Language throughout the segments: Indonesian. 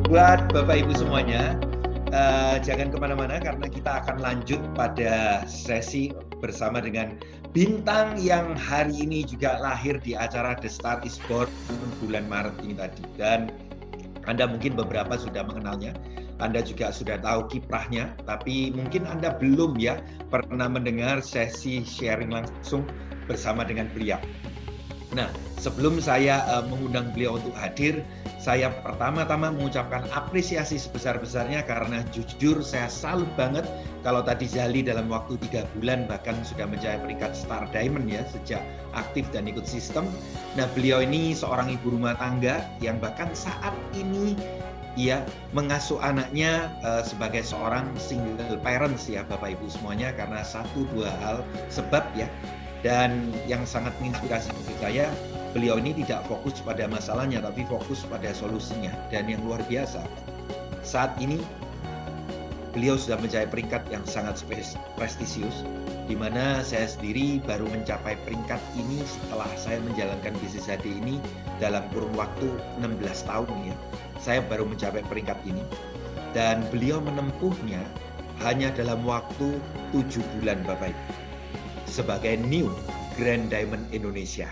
Buat Bapak Ibu semuanya, jangan kemana-mana karena kita akan lanjut pada sesi bersama dengan bintang yang hari ini juga lahir di acara The Star is Born bulan Maret ini tadi. Dan Anda mungkin beberapa sudah mengenalnya, Anda juga sudah tahu kiprahnya, tapi mungkin Anda belum ya pernah mendengar sesi sharing langsung bersama dengan beliau. Nah, sebelum saya mengundang beliau untuk hadir, saya pertama-tama mengucapkan apresiasi sebesar-besarnya karena jujur saya salut banget kalau tadi Zali dalam waktu 3 bulan bahkan sudah mencapai peringkat Star Diamond ya sejak aktif dan ikut sistem. Nah, beliau ini seorang ibu rumah tangga yang bahkan saat ini ia mengasuh anaknya sebagai seorang single parents ya Bapak Ibu semuanya karena 1-2 hal sebab ya. Dan yang sangat menginspirasi bagi saya, beliau ini tidak fokus pada masalahnya, tapi fokus pada solusinya. Dan yang luar biasa, saat ini beliau sudah mencapai peringkat yang sangat prestisius, di mana saya sendiri baru mencapai peringkat ini setelah saya menjalankan bisnis HD ini dalam kurun waktu 16 tahun ya. Saya baru mencapai peringkat ini. Dan beliau menempuhnya hanya dalam waktu 7 bulan Bapak Ibu. Sebagai New Grand Diamond Indonesia.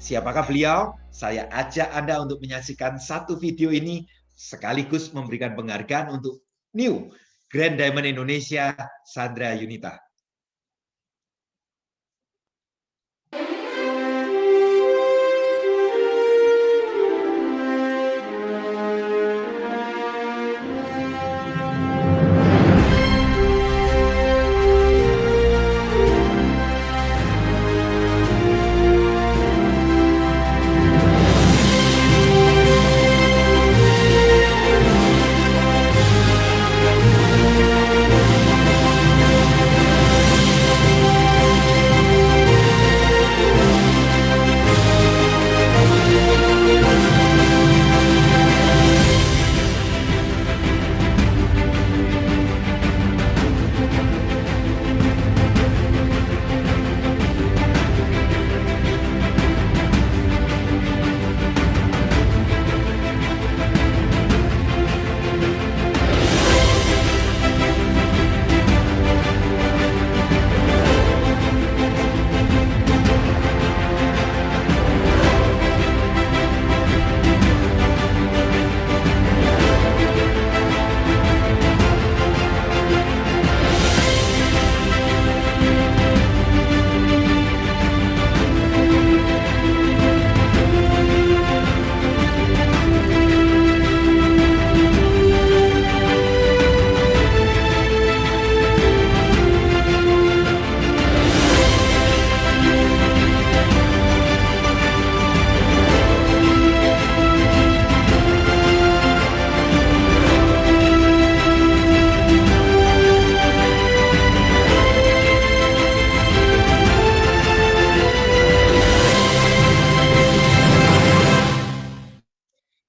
Siapakah beliau? Saya ajak Anda untuk menyaksikan satu video ini sekaligus memberikan penghargaan untuk New Grand Diamond Indonesia, Sandra Yunita.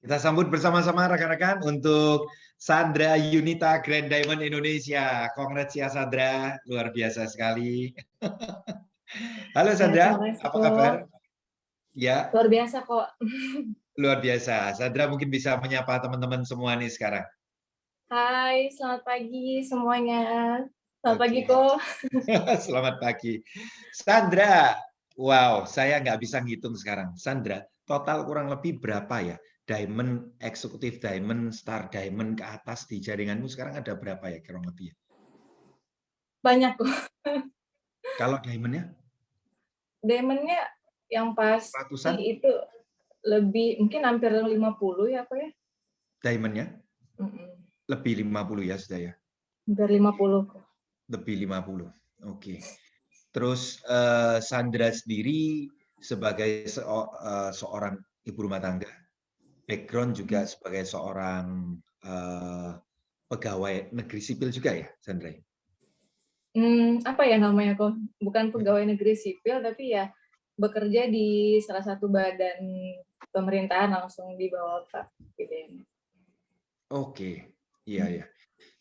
Kita sambut bersama-sama rekan-rekan untuk Sandra Yunita Grand Diamond Indonesia. Congrats ya Sandra, luar biasa sekali. Halo Sandra, apa kabar? Ya. Luar biasa kok. Luar biasa. Sandra mungkin bisa menyapa teman-teman semua nih sekarang. Hai, selamat pagi semuanya. Selamat pagi kok. Selamat pagi. Sandra, wow, saya nggak bisa ngitung sekarang. Sandra, total kurang lebih berapa ya? Diamond, Executive Diamond, Star Diamond ke atas di jaringanmu sekarang ada berapa ya kurang lebih? Banyak kok. Kalau diamondnya? Diamondnya yang pasti ratusan? Itu lebih, mungkin hampir 50 ya kok ya? Diamondnya? Lebih 50 ya sudah ya? Hampir 50 kok. Lebih 50, oke. Terus Sandra sendiri sebagai seorang ibu rumah tangga, background juga sebagai seorang pegawai negeri sipil juga ya, Sandra? Apa ya namanya kok? Bukan pegawai negeri sipil, tapi ya bekerja di salah satu badan pemerintahan langsung di bawah Pak gitu. Oke, iya ya.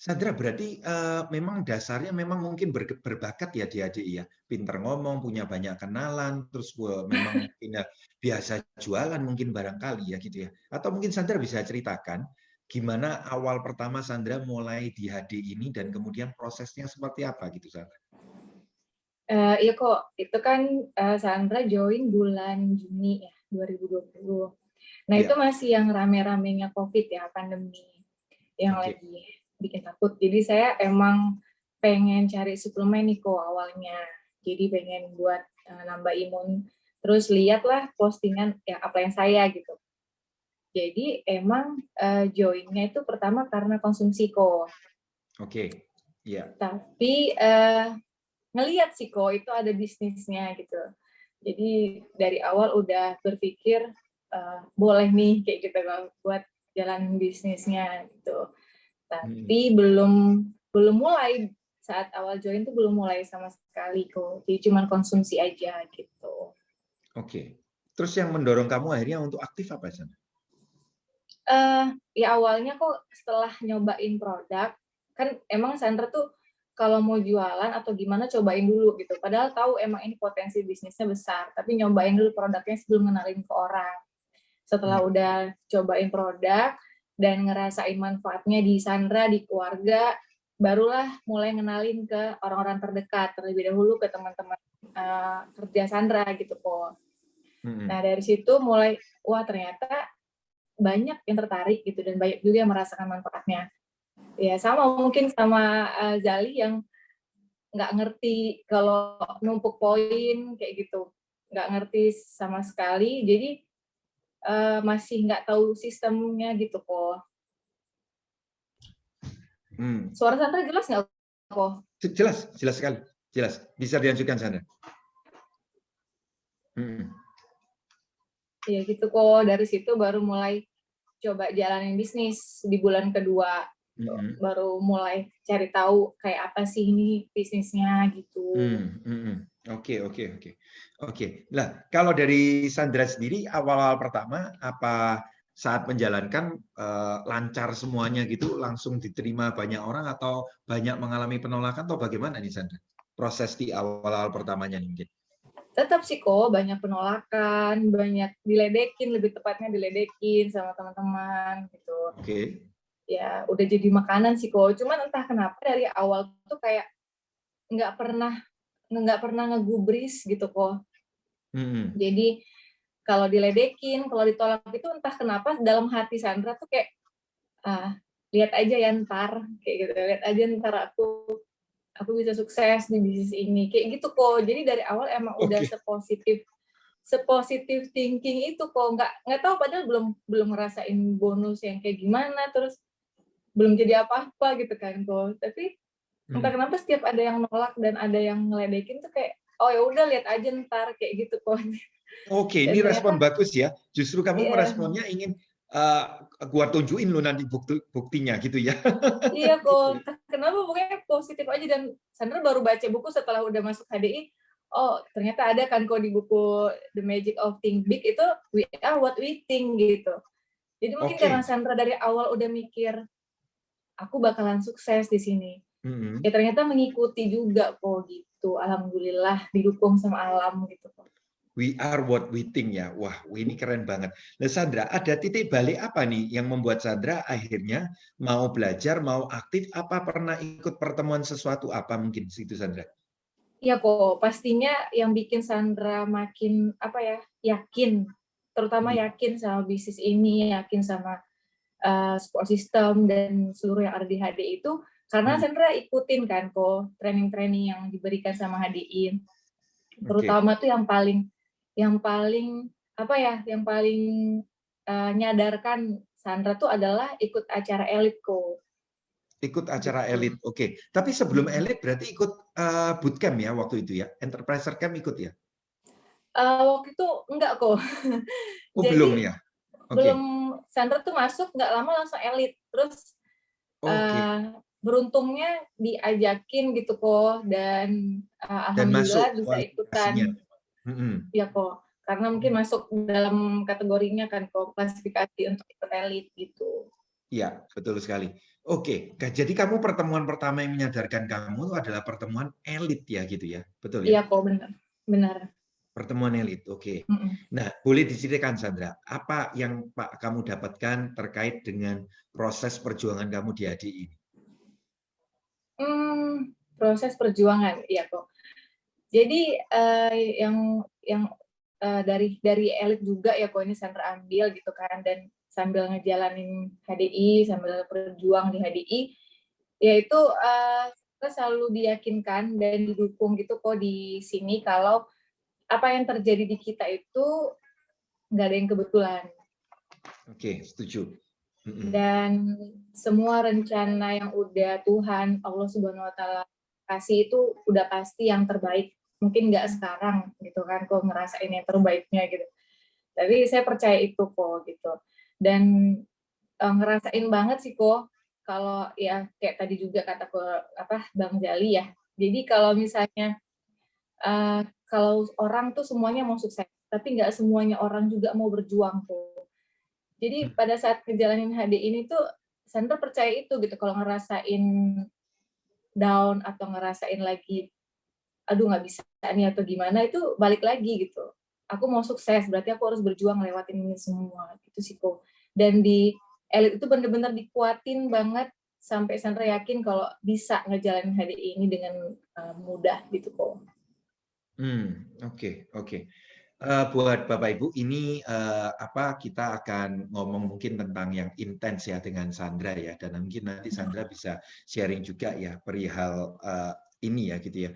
Sandra berarti memang dasarnya memang mungkin berbakat ya adik-adik ya, pinter ngomong, punya banyak kenalan, terus memang mungkin biasa jualan mungkin barangkali ya gitu ya. Atau mungkin Sandra bisa ceritakan Gimana awal pertama Sandra mulai di HD ini dan kemudian prosesnya seperti apa gitu Sandra? Iya kok, itu kan Sandra join bulan Juni ya, 2020. Nah itu Ya, masih yang rame-ramenya COVID ya, pandemi yang oke. lagi bikin takut. Jadi saya emang pengen cari suplemen nih kok awalnya. Jadi pengen buat nambah imun. Terus lihatlah postingan ya apa yang saya gitu. Jadi emang joinnya itu pertama karena konsumsi kok. Oke. Ya. Tapi ngelihat sih kok itu ada bisnisnya gitu. Jadi dari awal udah berpikir boleh nih kayak gitu kan buat jalan bisnisnya gitu. Tapi belum mulai saat awal join tuh belum mulai sama sekali kok. Jadi cuma konsumsi aja gitu. Oke. Terus yang mendorong kamu akhirnya untuk aktif apa Sandra? Ya awalnya kok setelah nyobain produk kan emang Sandra tuh kalau mau jualan atau gimana cobain dulu gitu. Padahal tahu emang ini potensi bisnisnya besar, tapi nyobain dulu produknya sebelum kenalin ke orang. Setelah udah cobain produk dan ngerasain manfaatnya di Sandra, di keluarga, barulah mulai ngenalin ke orang-orang terdekat, terlebih dahulu ke teman-teman kerja Sandra gitu kok. Nah dari situ mulai, wah ternyata banyak yang tertarik gitu dan banyak juga yang merasakan manfaatnya. Ya sama mungkin sama Zali yang nggak ngerti kalau numpuk poin kayak gitu, nggak ngerti sama sekali. Jadi masih nggak tahu sistemnya gitu kok. Suara Sandra jelas nggak kok? Jelas, jelas sekali. Jelas. Bisa dilanjutkan Sandra. Ya gitu kok, dari situ baru mulai coba jalanin bisnis di bulan kedua. Baru mulai cari tahu kayak apa sih ini bisnisnya gitu. Oke. Nah, kalau dari Sandra sendiri awal-awal pertama apa saat menjalankan lancar semuanya gitu, langsung diterima banyak orang atau banyak mengalami penolakan atau bagaimana nih Sandra? Proses di awal-awal pertamanya nih mungkin. Tetap sih kok banyak penolakan, banyak diledekin, lebih tepatnya diledekin sama teman-teman gitu. Oke. Ya udah jadi makanan sih kok. Cuman entah kenapa dari awal tuh kayak nggak pernah ngegubris gitu kok. Jadi kalau diledekin, kalau ditolak itu entah kenapa dalam hati Sandra tuh kayak lihat aja ya ntar kayak gitu, lihat aja ntar aku bisa sukses di bisnis ini kayak gitu kok. Jadi dari awal emang udah sepositif thinking itu kok. Nggak tahu padahal belum ngerasain bonus yang kayak gimana, terus belum jadi apa-apa gitu kan kok. Tapi entah kenapa setiap ada yang nolak dan ada yang ngeledekin tuh kayak oh ya udah lihat aja ntar kayak gitu kok. Oke, Dan ini ternyata respon bagus ya. Justru kamu iya, meresponnya ingin gua tunjukin lo nanti buktinya gitu ya. iya Gitu ya. kok. Kenapa pokoknya positif aja. Dan Sandra baru baca buku setelah udah masuk HDI. Oh ternyata ada kan kok di buku The Magic of Think Big itu we are what we think gitu. Jadi mungkin karena Oke. Sandra dari awal udah mikir aku bakalan sukses di sini. Ya ternyata mengikuti juga kok gitu. Alhamdulillah didukung sama alam gitu kok. We are what we think ya. Wah, ini keren banget. Nah, Sandra, ada titik balik apa nih yang membuat Sandra akhirnya mau belajar, mau aktif? Apa pernah ikut pertemuan sesuatu apa mungkin situ Sandra? Iya kok, pastinya yang bikin Sandra makin apa ya, yakin, terutama yakin sama bisnis ini, yakin sama support system dan seluruh yang ada di HDI itu karena Sandra ikutin kan kok training-training yang diberikan sama HDI. Terutama tuh yang paling apa ya, yang paling nyadarkan Sandra tuh adalah ikut acara elit kok. Ikut acara Gitu. elit, oke. Tapi sebelum elit berarti ikut bootcamp ya waktu itu ya? Enterpriser Camp ikut ya? Waktu itu enggak kok. Oh, belum Jadi ya? belum, Oke. Sandra tuh masuk nggak lama langsung elit. Terus Oke. beruntungnya diajakin gitu kok dan Dan masuk alhamdulillah bisa kualifikasinya. ikutan. Ya kok, karena mungkin masuk dalam kategorinya kan kok klasifikasi untuk ikut elit gitu. Iya, betul sekali. Oke, jadi kamu pertemuan pertama yang menyadarkan kamu adalah pertemuan elit ya gitu ya, betul ya? Iya kok, benar. Pertemuan elit, oke. Mm-mm. Nah, boleh diceritakan Sandra, apa yang kamu dapatkan terkait dengan proses perjuangan kamu di HDI ini? Proses perjuangan, iya kok. Jadi yang dari elit juga ya kok ini Sandra ambil gitu kan, dan sambil ngejalanin HDI, sambil berjuang di HDI, yaitu kita selalu diyakinkan dan didukung gitu kok di sini kalau apa yang terjadi di kita itu nggak ada yang kebetulan. Oke, setuju. Dan semua rencana yang udah Tuhan, Allah Subhanahu wa Ta'ala kasih itu udah pasti yang terbaik. Mungkin nggak sekarang gitu kan, kok ngerasain yang terbaiknya gitu. Tapi saya percaya itu kok gitu. Dan ngerasain banget sih kok, kalau ya kayak tadi juga kata Bang Jali ya. Jadi kalau misalnya kalau orang tuh semuanya mau sukses, tapi nggak semuanya orang juga mau berjuang tuh. Jadi pada saat ngejalanin HD ini tuh Sandra percaya itu gitu, kalau ngerasain down atau ngerasain lagi aduh nggak bisa nih atau gimana, itu balik lagi gitu. Aku mau sukses, berarti aku harus berjuang lewatin ini semua gitu sih kok. Dan di elit itu bener-bener dikuatin banget sampai Sandra yakin kalau bisa ngejalanin HDI ini dengan mudah gitu kok. Oke, oke. Buat Bapak Ibu, ini kita akan ngomong mungkin tentang yang intens ya dengan Sandra ya, dan mungkin nanti Sandra bisa sharing juga ya perihal ini ya gitu ya.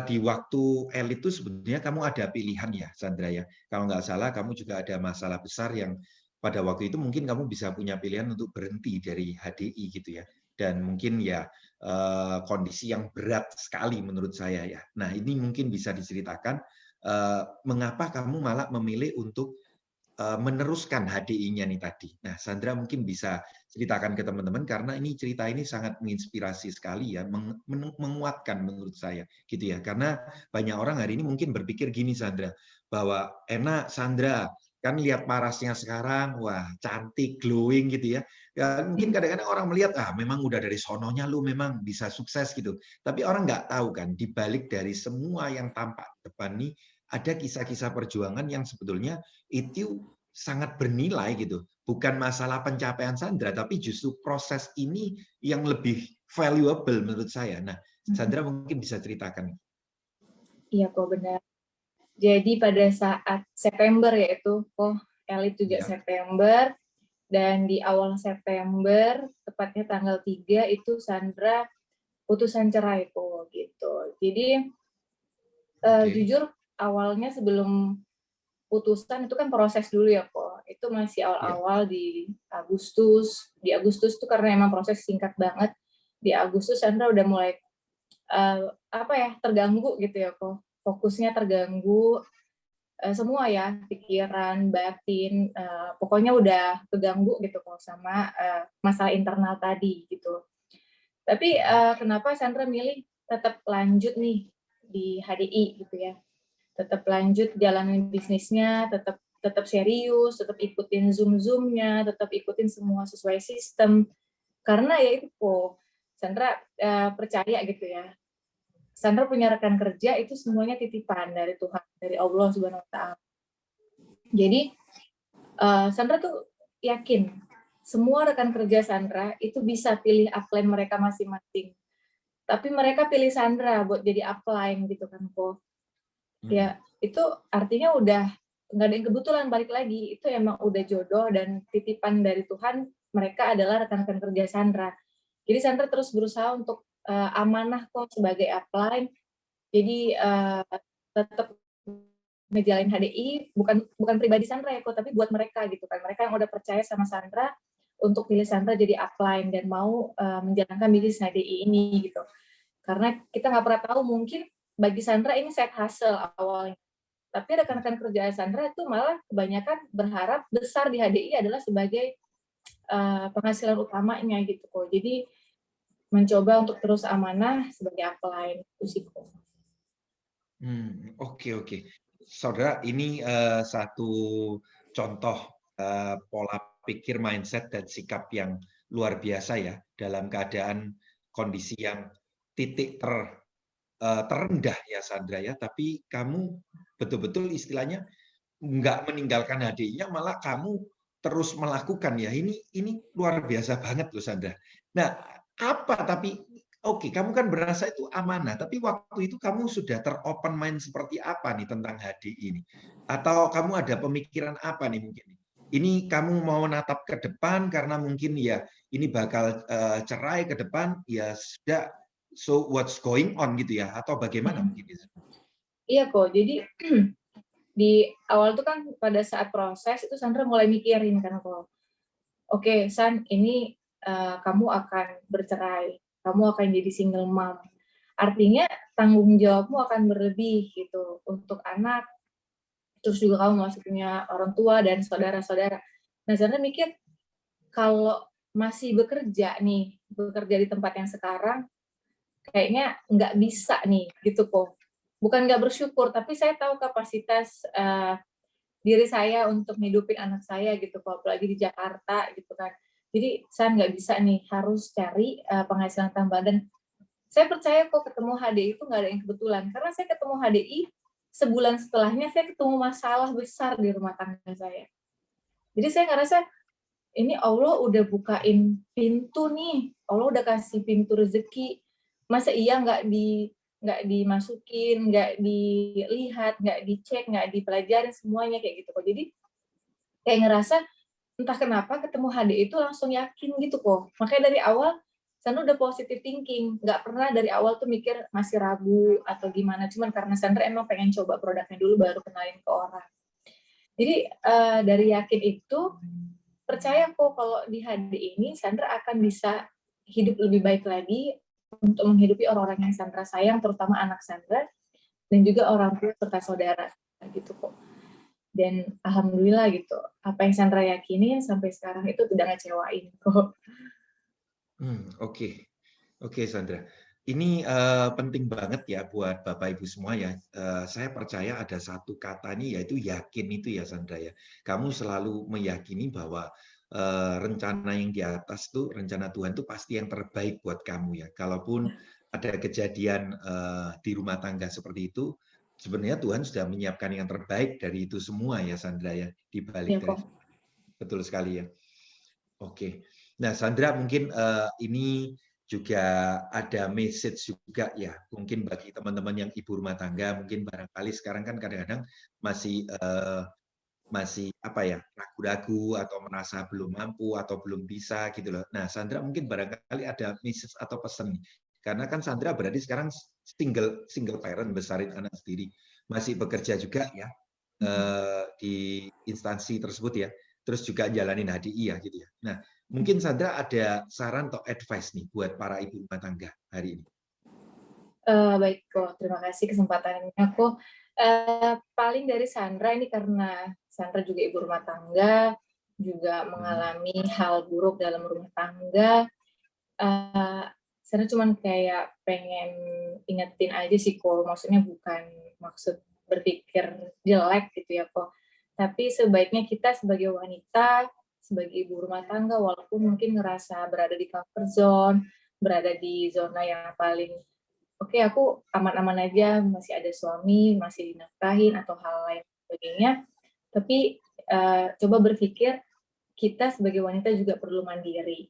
Di waktu elit itu sebenarnya kamu ada pilihan ya Sandra ya. Kalau nggak salah kamu juga ada masalah besar yang pada waktu itu mungkin kamu bisa punya pilihan untuk berhenti dari HDI gitu ya. Dan mungkin ya kondisi yang berat sekali menurut saya ya. Nah ini mungkin bisa diceritakan mengapa kamu malah memilih untuk meneruskan HDI-nya nih tadi. Nah, Sandra mungkin bisa ceritakan ke teman-teman karena ini cerita ini sangat menginspirasi sekali ya, menguatkan menurut saya gitu ya. Karena banyak orang hari ini mungkin berpikir gini Sandra, bahwa enak Sandra kan lihat parasnya sekarang, wah cantik, glowing gitu ya. Ya mungkin kadang-kadang orang melihat memang udah dari sononya lu memang bisa sukses gitu. Tapi orang nggak tahu kan di balik dari semua yang tampak depan nih ada kisah-kisah perjuangan yang sebetulnya itu sangat bernilai gitu. Bukan masalah pencapaian Sandra, tapi justru proses ini yang lebih valuable menurut saya. Nah, Sandra mungkin bisa ceritakan. Iya kok benar. Jadi pada saat September yaitu elit juga Ya. September, dan di awal September, tepatnya tanggal 3 itu Sandra putusan cerai kok gitu. Jadi jujur awalnya sebelum putusan itu kan proses dulu ya kok. Itu masih awal-awal di Agustus. Di Agustus itu karena emang proses singkat banget. Di Agustus Sandra udah mulai terganggu gitu ya kok. Fokusnya terganggu, semua ya, pikiran, batin, pokoknya udah keganggu gitu kok sama masalah internal tadi gitu. Tapi kenapa Sandra milih tetap lanjut nih di HDI gitu ya, tetap lanjut jalanin bisnisnya, tetap serius, tetap ikutin Zoom-nya, tetap ikutin semua sesuai sistem. Karena ya itu kok, Sandra percaya gitu ya, Sandra punya rekan kerja itu semuanya titipan dari Tuhan, dari Allah Subhanahu Wa Taala. Jadi Sandra tuh yakin semua rekan kerja Sandra itu bisa pilih upline mereka masing-masing. Tapi mereka pilih Sandra buat jadi upline gitu kan kok. Ya itu artinya udah nggak ada yang kebetulan, balik lagi itu emang udah jodoh dan titipan dari Tuhan, mereka adalah rekan-rekan kerja Sandra. Jadi Sandra terus berusaha untuk amanah kok sebagai upline. Jadi tetap ngejalanin HDI bukan pribadi Sandra ya kok, tapi buat mereka gitu kan, mereka yang udah percaya sama Sandra untuk pilih Sandra jadi upline dan mau menjalankan bisnis HDI ini gitu. Karena kita nggak pernah tahu, mungkin bagi Sandra ini side hustle awalnya, tapi rekan-rekan kerja Sandra itu malah kebanyakan berharap besar di HDI adalah sebagai penghasilan utamanya gitu kok. Jadi mencoba untuk terus amanah sebagai upline itu sih kok. Oke. Saudara, ini satu contoh pola pikir, mindset, dan sikap yang luar biasa ya dalam keadaan kondisi yang titik terendah ya Sandra ya, tapi kamu betul-betul istilahnya nggak meninggalkan HDI-nya, malah kamu terus melakukan ya. Ini luar biasa banget loh Sandra. Nah, tapi oke, kamu kan berasa itu amanah, tapi waktu itu kamu sudah ter-open mind seperti apa nih tentang HDI ini? Atau kamu ada pemikiran apa nih mungkin? Ini kamu mau natap ke depan karena mungkin ya ini bakal cerai ke depan, ya sudah, so what's going on gitu ya? Atau bagaimana mungkin? Iya kok, jadi di awal tuh kan pada saat proses itu Sandra mulai mikirin kan kok, oke San, ini kamu akan bercerai, kamu akan jadi single mom, artinya tanggung jawabmu akan berlebih gitu untuk anak, terus juga kamu masih punya orang tua dan saudara-saudara. Nah Sandra mikir, kalau masih bekerja di tempat yang sekarang, kayaknya nggak bisa nih gitu kok. Bukan nggak bersyukur, tapi saya tahu kapasitas diri saya untuk ngidupin anak saya gitu kok, apalagi di Jakarta gitu kan. Jadi saya nggak bisa nih, harus cari penghasilan tambahan. Dan saya percaya kok ketemu HDI itu nggak ada yang kebetulan, karena saya ketemu HDI sebulan setelahnya saya ketemu masalah besar di rumah tangga saya. Jadi saya ngerasa ini Allah udah bukain pintu nih, Allah udah kasih pintu rezeki, masa iya nggak dimasukin, nggak dilihat, nggak dicek, nggak dipelajarin semuanya kayak gitu kok. Jadi kayak ngerasa entah kenapa ketemu HDI itu langsung yakin gitu kok. Makanya dari awal Sandra udah positive thinking, nggak pernah dari awal tuh mikir masih ragu atau gimana, cuman karena Sandra emang pengen coba produknya dulu baru kenalin ke orang. Jadi dari yakin itu, percaya kok kalau di HDI ini Sandra akan bisa hidup lebih baik lagi untuk menghidupi orang-orang yang Sandra sayang, terutama anak Sandra dan juga orang tua serta saudara gitu kok. Dan alhamdulillah gitu, apa yang Sandra yakinin sampai sekarang itu tidak ngecewain kok. Oke. Oke, Sandra. Ini penting banget ya buat Bapak Ibu semua ya. Saya percaya ada satu katanya yaitu yakin itu ya Sandra ya. Kamu selalu meyakini bahwa rencana yang di atas tuh, rencana Tuhan tuh pasti yang terbaik buat kamu ya. Kalaupun ada kejadian di rumah tangga seperti itu, sebenarnya Tuhan sudah menyiapkan yang terbaik dari itu semua ya Sandra ya, di balik Ya dari kok. betul sekali ya. Oke. Nah, Sandra mungkin ini juga ada message juga ya, mungkin bagi teman-teman yang ibu rumah tangga, mungkin barangkali sekarang kan kadang-kadang masih apa ya, ragu-ragu atau merasa belum mampu atau belum bisa gitu loh. Nah, Sandra mungkin barangkali ada message atau pesan nih. Karena kan Sandra berarti sekarang single parent, besarin anak sendiri, masih bekerja juga ya di instansi tersebut ya, terus juga jalanin HDI ya gitu ya. Nah, mungkin Sandra ada saran atau advice nih buat para ibu rumah tangga hari ini. Baik kok, terima kasih kesempatannya kok. Paling dari Sandra ini karena Sandra juga ibu rumah tangga, juga mengalami hal buruk dalam rumah tangga. Sandra cuman kayak pengen ingetin aja sih kok, maksudnya bukan maksud berpikir jelek gitu ya kok. Tapi sebaiknya kita sebagai wanita, sebagai ibu rumah tangga, walaupun mungkin ngerasa berada di comfort zone, berada di zona yang paling oke, aku aman-aman aja, masih ada suami, masih dinafkahin atau hal lain sebagainya. Tapi coba berpikir kita sebagai wanita juga perlu mandiri.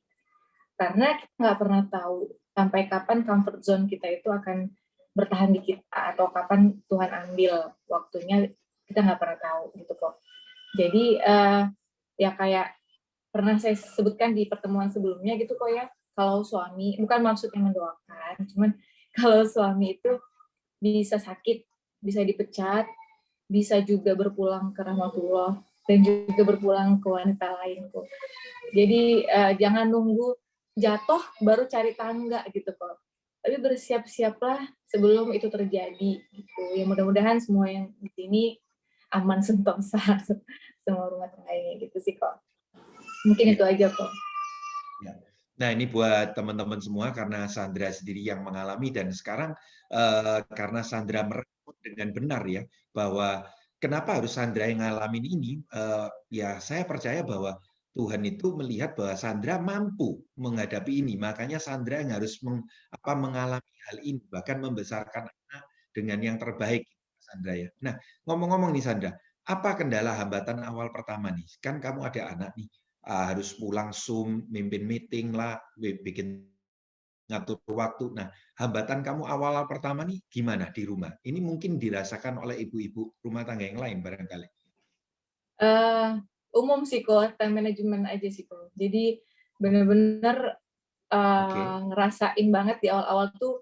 Karena kita nggak pernah tahu sampai kapan comfort zone kita itu akan bertahan di kita atau kapan Tuhan ambil waktunya, kita nggak pernah tahu gitu kok. Jadi ya kayak pernah saya sebutkan di pertemuan sebelumnya gitu kok ya, kalau suami, bukan maksudnya mendoakan, cuman kalau suami itu bisa sakit, bisa dipecat, bisa juga berpulang ke rahmatullah, dan juga berpulang ke wanita lain kok. Jadi jangan nunggu jatuh baru cari tangga gitu kok. Tapi bersiap-siaplah sebelum itu terjadi gitu. Ya mudah-mudahan semua yang di sini aman sentosa semua rumah tangganya gitu sih kok. Mungkin itu aja kok. Nah, ini buat teman-teman semua karena Sandra sendiri yang mengalami dan sekarang karena Sandra merespon dengan benar ya bahwa kenapa harus Sandra yang ngalamin ini, ya saya percaya bahwa Tuhan itu melihat bahwa Sandra mampu menghadapi ini, makanya Sandra yang harus mengalami hal ini, bahkan membesarkan dengan yang terbaik, Sandra ya. Nah, ngomong-ngomong nih Sandra, apa kendala hambatan awal pertama nih? Kan kamu ada anak nih, harus pulang Zoom, mimpin meeting lah, bikin ngatur waktu. Nah, hambatan kamu awal pertama nih gimana di rumah? Ini mungkin dirasakan oleh ibu-ibu rumah tangga yang lain barangkali. Umum sih kok, time management aja sih kok. Jadi bener-bener ngerasain banget di awal-awal tuh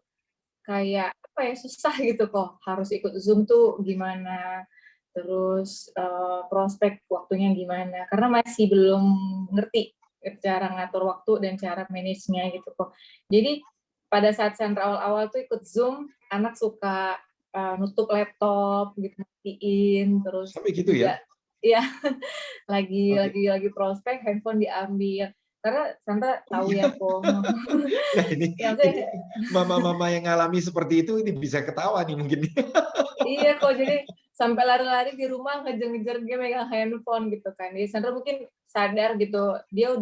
kayak apa ya, susah gitu kok. Harus ikut Zoom tuh gimana, terus prospek waktunya gimana. Karena masih belum ngerti cara ngatur waktu dan cara manage-nya gitu kok. Jadi pada saat Sandra awal-awal tuh ikut Zoom, anak suka nutup laptop gitu, matiin, terus Sampai gitu ya? juga ya Oke. lagi prospek handphone diambil. Karena Sandra Oh tahu ya iya. kok. Nah ini Ya ini maksudnya mama-mama yang ngalami seperti itu ini bisa ketawa nih mungkin. iya kok, jadi sampai lari-lari di rumah ngejar-ngejar dia megang handphone gitu kan. Jadi Sandra mungkin sadar gitu, dia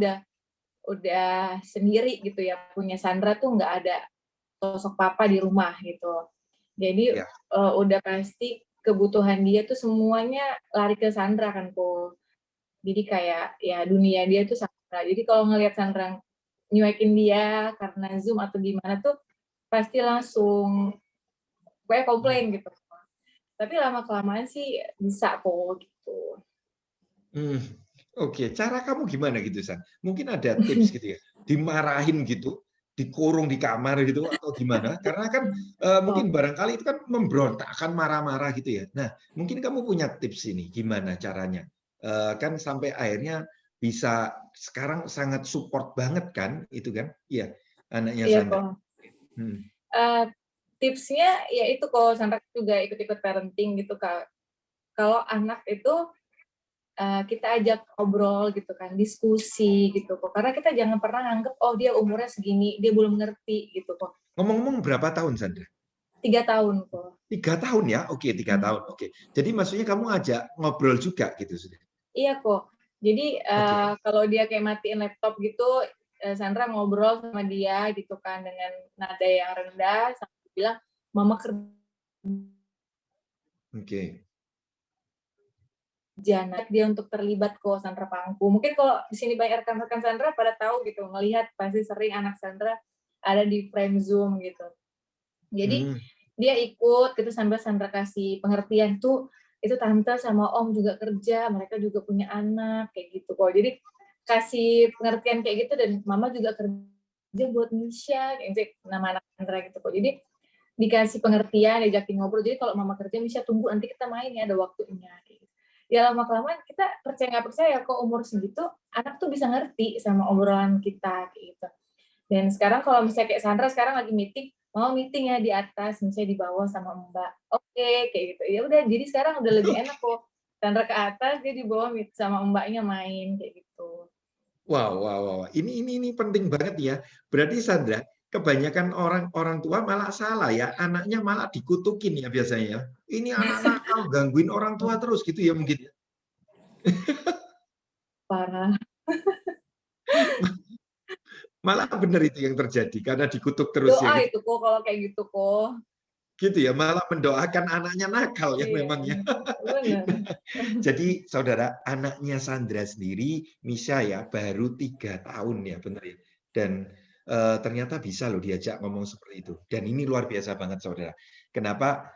udah sendiri gitu ya, punya Sandra tuh nggak ada sosok papa di rumah gitu. Jadi Ya. udah pasti kebutuhan dia tuh semuanya lari ke Sandra kan kok. Jadi kayak ya dunia dia tuh Sandra. Jadi kalau ngelihat Sandra nyuekin dia karena Zoom atau gimana tuh pasti langsung kayak komplain gitu. Tapi lama-kelamaan sih bisa kok gitu. Hmm, oke. Cara kamu gimana gitu, San? Mungkin ada tips gitu ya? Dimarahin gitu, dikurung di kamar gitu atau gimana? Karena kan Oh, mungkin barangkali itu kan memberontak, akan marah-marah gitu ya. Nah, mungkin kamu punya tips ini, gimana caranya? Kan sampai akhirnya bisa sekarang sangat support banget kan, itu kan? Iya, anaknya iya Sandra. kok. Hmm. Uh, Tipsnya ya itu kok, Sandra juga ikut-ikut parenting gitu Kak. Kalau anak itu kita ajak ngobrol gitu kan, diskusi gitu kok. Karena kita jangan pernah nganggep, oh dia umurnya segini, dia belum ngerti gitu kok. Ngomong-ngomong berapa tahun, Sandra? 3 tahun kok. 3 tahun ya? Oke, 3 tahun. Oke. Jadi maksudnya kamu ajak ngobrol juga gitu sudah? Iya kok. Jadi Oke. kalau dia kayak matiin laptop gitu, Sandra ngobrol sama dia gitu kan dengan nada yang rendah, sambil bilang, "Mama kerja Oke. dia untuk terlibat kok Sandra Pangku." Mungkin kalau di sini banyak rekan-rekan Sandra pada tahu gitu, ngelihat pasti sering anak Sandra ada di frame Zoom gitu. Jadi Hmm. dia ikut gitu sambil Sandra kasih pengertian tuh, itu tante sama om juga kerja, mereka juga punya anak kayak gitu kok. Jadi kasih pengertian kayak gitu dan mama juga kerja buat Misha, kayak gitu, nama anak Sandra gitu kok. Jadi dikasih pengertian, diajakin ngobrol. Jadi kalau mama kerja Misha tunggu nanti kita main ya ada waktunya. Kayak gitu. Ya lama kelamaan kita percaya nggak percaya kok umur segitu anak tuh bisa ngerti sama obrolan kita kayak gitu. Dan sekarang kalau misalnya kayak Sandra sekarang lagi meeting, mau meeting ya di atas, misalnya di bawah sama Mbak. Oke, kayak gitu. Ya udah, jadi sekarang udah lebih enak kok. Sandra ke atas, dia di bawah meet sama Mbaknya main kayak gitu. Wow, wow, wow. Ini penting banget ya. Berarti Sandra, kebanyakan orang tua malah salah ya. Anaknya malah dikutukin ya biasanya ya. Ini anak nakal, gangguin orang tua terus gitu ya mungkin. Parah. Malah benar itu yang terjadi karena dikutuk terus ya Doa gitu. itu kok kalau kayak gitu kok. Gitu ya, malah mendoakan anaknya nakal ya Iya, memangnya. bener. Jadi saudara, anaknya Sandra sendiri, Misha ya, baru 3 tahun ya, benar ya. Dan ternyata bisa loh diajak ngomong seperti itu. Dan ini luar biasa banget saudara. Kenapa?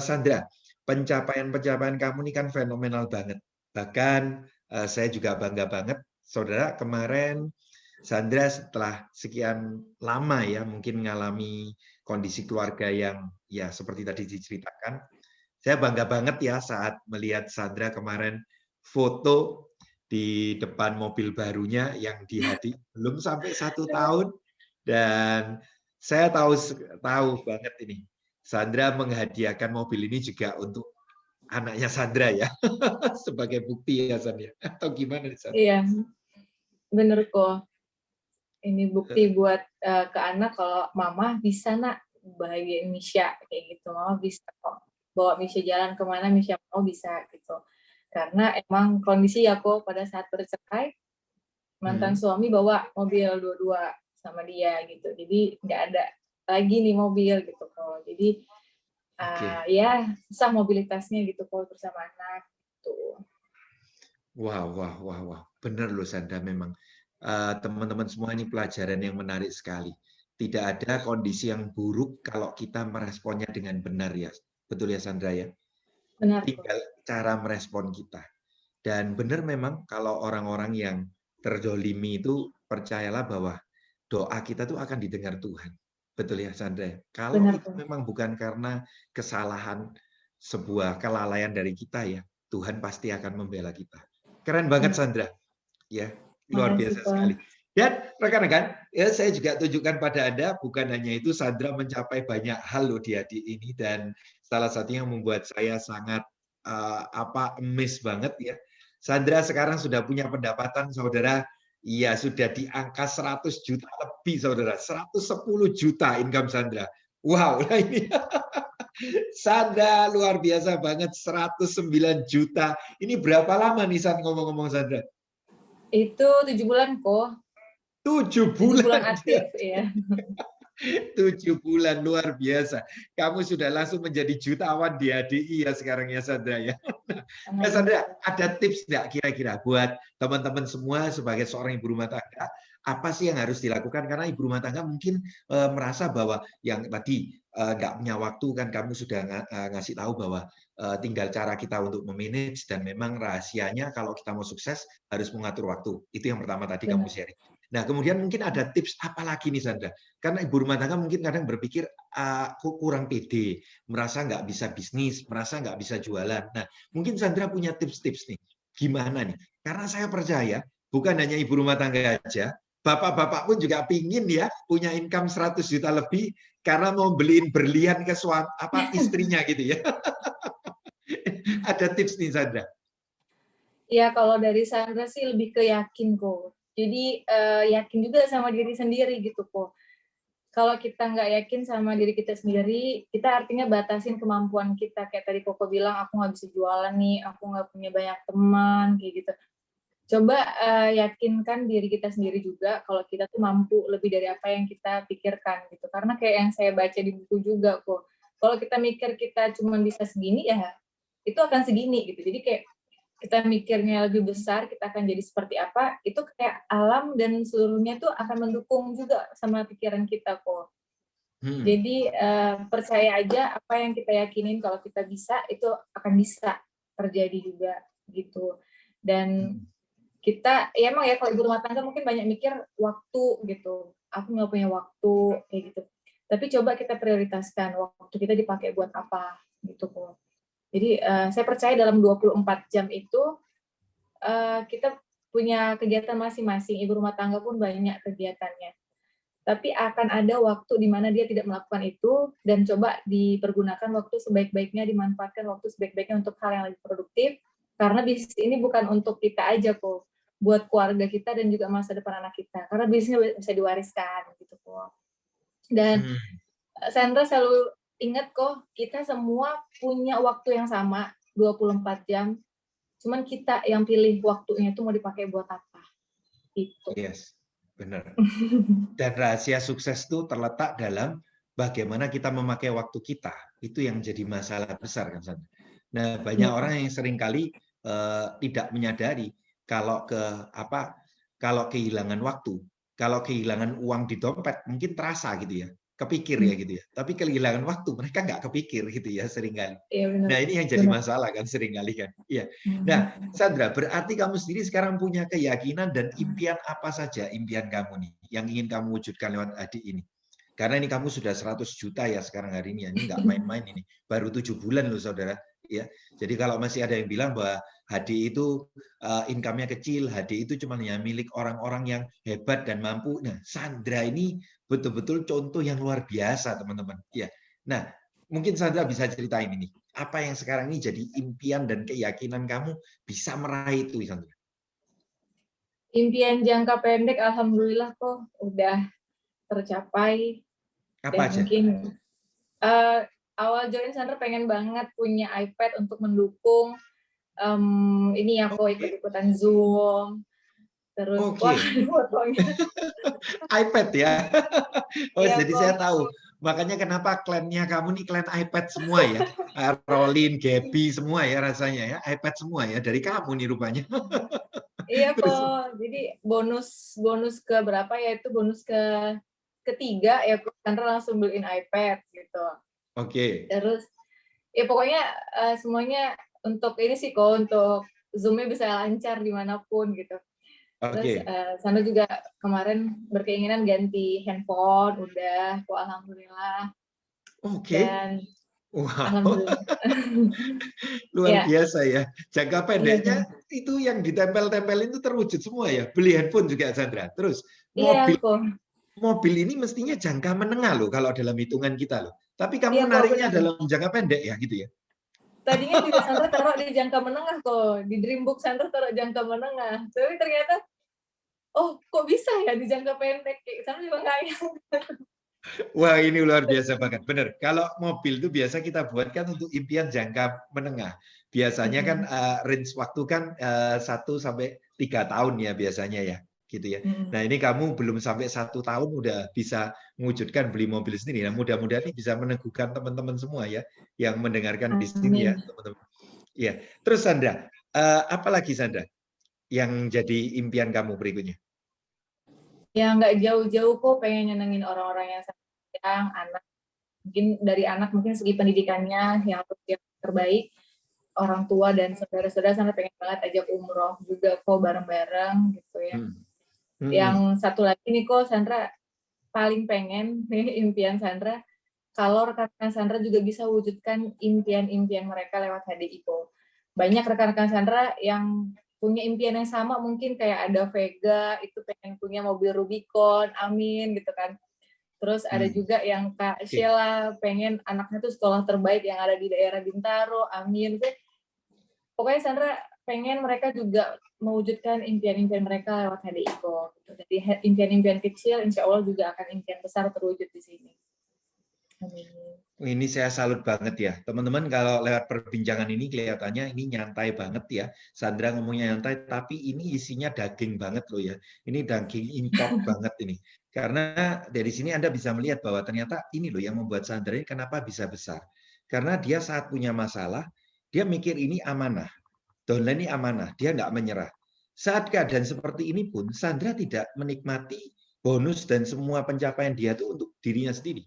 Sandra, pencapaian-pencapaian kamu ini kan fenomenal banget. Bahkan saya juga bangga banget, saudara, kemarin Sandra setelah sekian lama ya, mungkin mengalami kondisi keluarga yang ya seperti tadi diceritakan, saya bangga banget ya saat melihat Sandra kemarin foto di depan mobil barunya yang belum sampai 1 tahun dan saya tahu banget ini Sandra menghadiahkan mobil ini juga untuk anaknya Sandra ya sebagai bukti ya Sandra atau gimana nih Sandra? Iya, bener kok. Ini bukti buat ke anak kalau mama bisa nak bahagiain Misha kayak gitu. Mama bisa kok bawa Misha jalan kemana Misha mau bisa gitu. Karena emang kondisi ya kok pada saat bercerai mantan Hmm. suami bawa mobil dua-dua sama dia gitu. Jadi nggak ada lagi nih mobil gitu kok. Jadi Oke. Ya susah mobilitasnya gitu kalau bersama anak tuh. Wah. Benar loh Sandra memang. Teman-teman semua ini pelajaran yang menarik sekali. Tidak ada kondisi yang buruk kalau kita meresponnya dengan benar ya. Betul ya Sandra ya? Benar kok. Tinggal cara merespon kita. Dan benar memang kalau orang-orang yang terdolimi itu percayalah bahwa doa kita tuh akan didengar Tuhan. Betul ya Sandra? Kalau Benar itu kok. memang bukan karena kesalahan sebuah kelalaian dari kita ya, Tuhan pasti akan membela kita. Keren banget Benar. Sandra. Ya, luar Makasih biasa Kak. sekali. Dan rekan-rekan, ya saya juga tunjukkan pada Anda, bukan hanya itu, Sandra mencapai banyak hal loh di adik ini, dan salah satunya yang membuat saya sangat amazed banget ya. Sandra sekarang sudah punya pendapatan, saudara, ya sudah di angka 100 juta lebih, saudara. 110 juta income Sandra. Wow, nah ini Sandra luar biasa banget, 109 juta. Ini berapa lama nih San ngomong-ngomong Sandra? Itu 7 bulan kok. 7 7 bulan bulan. aktif ya. 7 bulan, luar biasa. Kamu sudah langsung menjadi jutawan di HDI ya sekarang ya Sandra ya. Nah Sandra, ada tips nggak kira-kira buat teman-teman semua sebagai seorang ibu rumah tangga, apa sih yang harus dilakukan? Karena ibu rumah tangga mungkin merasa bahwa yang tadi nggak punya waktu, kan kamu sudah ngasih tahu bahwa tinggal cara kita untuk memanage, dan memang rahasianya kalau kita mau sukses harus mengatur waktu. Itu yang pertama tadi kamu Benar. sharing. Nah, kemudian mungkin ada tips apa lagi nih Sandra? Karena ibu rumah tangga mungkin kadang berpikir kurang pede, merasa nggak bisa bisnis, merasa nggak bisa jualan. Nah, mungkin Sandra punya tips-tips nih, gimana nih? Karena saya percaya bukan hanya ibu rumah tangga aja, bapak-bapak pun juga pingin ya punya income 100 juta lebih karena mau beliin berlian ke istrinya gitu ya. Ada tips nih Sandra? Ya kalau dari Sandra sih lebih ke yakin kok. Jadi yakin juga sama diri sendiri gitu kok. Kalau kita nggak yakin sama diri kita sendiri, kita artinya batasin kemampuan kita. Kayak tadi Koko bilang, aku nggak bisa jualan nih, aku nggak punya banyak teman, kayak gitu. Coba yakinkan diri kita sendiri juga kalau kita tuh mampu lebih dari apa yang kita pikirkan gitu. Karena kayak yang saya baca di buku juga kok. Kalau kita mikir kita cuma bisa segini, ya itu akan segini gitu. Jadi kayak kita mikirnya lebih besar, kita akan jadi seperti apa, itu kayak alam dan seluruhnya tuh akan mendukung juga sama pikiran kita kok. Jadi percaya aja apa yang kita yakinin kalau kita bisa, itu akan bisa terjadi juga gitu. Dan kita, ya emang ya kalau ibu rumah tangga mungkin banyak mikir waktu gitu. Aku nggak punya waktu, kayak gitu. Tapi coba kita prioritaskan waktu kita dipakai buat apa gitu kok. Jadi saya percaya dalam 24 jam itu kita punya kegiatan masing-masing. Ibu rumah tangga pun banyak kegiatannya. Tapi akan ada waktu di mana dia tidak melakukan itu, dan coba dipergunakan waktu sebaik-baiknya, dimanfaatkan waktu sebaik-baiknya untuk hal yang lebih produktif, karena bisnis ini bukan untuk kita aja kok, buat keluarga kita dan juga masa depan anak kita, karena bisnisnya bisa diwariskan gitu kok. Dan Sandra selalu ingat kok, kita semua punya waktu yang sama, 24 jam, cuman kita yang pilih waktunya itu mau dipakai buat apa. Itu. Yes, benar. Dan rahasia sukses itu terletak dalam bagaimana kita memakai waktu kita. Itu yang jadi masalah besar kan Sandra. Nah, banyak orang yang seringkali tidak menyadari kalau kalau kehilangan waktu, kalau kehilangan uang di dompet mungkin terasa gitu ya, kepikir ya gitu ya. Tapi kehilangan waktu mereka nggak kepikir gitu ya seringkali. Iya benar. Nah, ini yang jadi masalah kan seringkali kan. Iya. Nah, Sandra, berarti kamu sendiri sekarang punya keyakinan dan impian apa saja impian kamu nih yang ingin kamu wujudkan lewat adik ini? Karena ini kamu sudah 100 juta ya sekarang hari ini. Ini nggak main-main ini. Baru 7 bulan loh saudara. Ya, jadi kalau masih ada yang bilang bahwa HD itu income-nya kecil, HD itu cuma hanya milik orang-orang yang hebat dan mampu. Nah, Sandra ini betul-betul contoh yang luar biasa, teman-teman. Ya. Nah, mungkin Sandra bisa ceritain ini. Apa yang sekarang ini jadi impian dan keyakinan kamu bisa meraih itu, Sandra? Impian jangka pendek, alhamdulillah kok udah tercapai. Apa Dan aja? mungkin awal join Sandra pengen banget punya iPad untuk mendukung ini ya kok ikut-ikutan Zoom. Terus wah fotonya iPad ya. Oh, ya, jadi kok. Saya tahu Makanya kenapa klannya kamu nih klan iPad semua ya. Rolin, Gaby semua ya rasanya ya. iPad semua ya. Dari kamu nih rupanya. Iya Terus, kok. Jadi bonus ke berapa ya, itu bonus ketiga ya kok Sandra langsung beliin iPad gitu. oke. Terus ya pokoknya semuanya untuk ini sih kok, untuk Zoom-nya bisa lancar dimanapun gitu. Terus Oke. Sandra juga kemarin berkeinginan ganti handphone, udah kok alhamdulillah. Oke. Dan Wow. alhamdulillah. Luar Ya, biasa ya. Jangka iya pendeknya kok. itu yang ditempel-tempelin itu terwujud semua ya. Beli handphone juga Sandra. Terus Iya mobil kok. mobil ini mestinya jangka menengah loh kalau dalam hitungan kita loh. Tapi Iya kamu kok, menariknya benar. dalam jangka pendek ya gitu ya. Tadinya juga Sandra taruh di jangka menengah kok. Di Dreambook Sandra taruh jangka menengah. Tapi ternyata, oh kok bisa ya di jangka pendek? Sandra juga nggak nyangka. Wah, ini luar biasa banget. Bener. Kalau mobil itu biasa kita buatkan untuk impian jangka menengah. Biasanya kan range waktu kan 1 sampai 3 tahun ya biasanya ya, gitu ya. Nah, ini kamu belum sampai 1 tahun udah bisa mewujudkan beli mobil sendiri. Nah, mudah-mudahan ini bisa meneguhkan teman-teman semua ya yang mendengarkan di sini ya, Amin. teman-teman. Iya. Terus Sandra, apa lagi Sandra yang jadi impian kamu berikutnya? Ya nggak jauh-jauh kok, pengen nyenengin orang-orang yang sayang, anak. Mungkin dari anak mungkin segi pendidikannya yang terbaik, orang tua dan saudara-saudara Sandra pengen banget ajak umroh juga kok bareng-bareng gitu ya. Hmm. Hmm. Yang satu lagi nih kok Sandra paling pengen nih impian Sandra, kalau rekan-rekan Sandra juga bisa wujudkan impian-impian mereka lewat HDI kok. Banyak rekan-rekan Sandra yang punya impian yang sama, mungkin kayak ada Vega itu pengen punya mobil Rubicon, amin gitu kan. Terus ada juga yang Kak Oke. Sheila pengen anaknya tuh sekolah terbaik yang ada di daerah Bintaro, amin. Pokoknya Sandra pengen mereka juga mewujudkan impian-impian mereka lewat HDI kok. Jadi impian-impian kecil, insya Allah juga akan impian besar terwujud di sini. Amin. Ini saya salut banget ya. Teman-teman kalau lewat perbincangan ini kelihatannya ini nyantai banget ya. Sandra ngomongnya nyantai, tapi ini isinya daging banget loh ya. Ini daging import banget ini. Karena dari sini Anda bisa melihat bahwa ternyata ini loh yang membuat Sandra ini kenapa bisa besar. Karena dia saat punya masalah, dia mikir ini amanah. Downline ini amanah, dia nggak menyerah. Saat keadaan seperti ini pun, Sandra tidak menikmati bonus dan semua pencapaian dia itu untuk dirinya sendiri.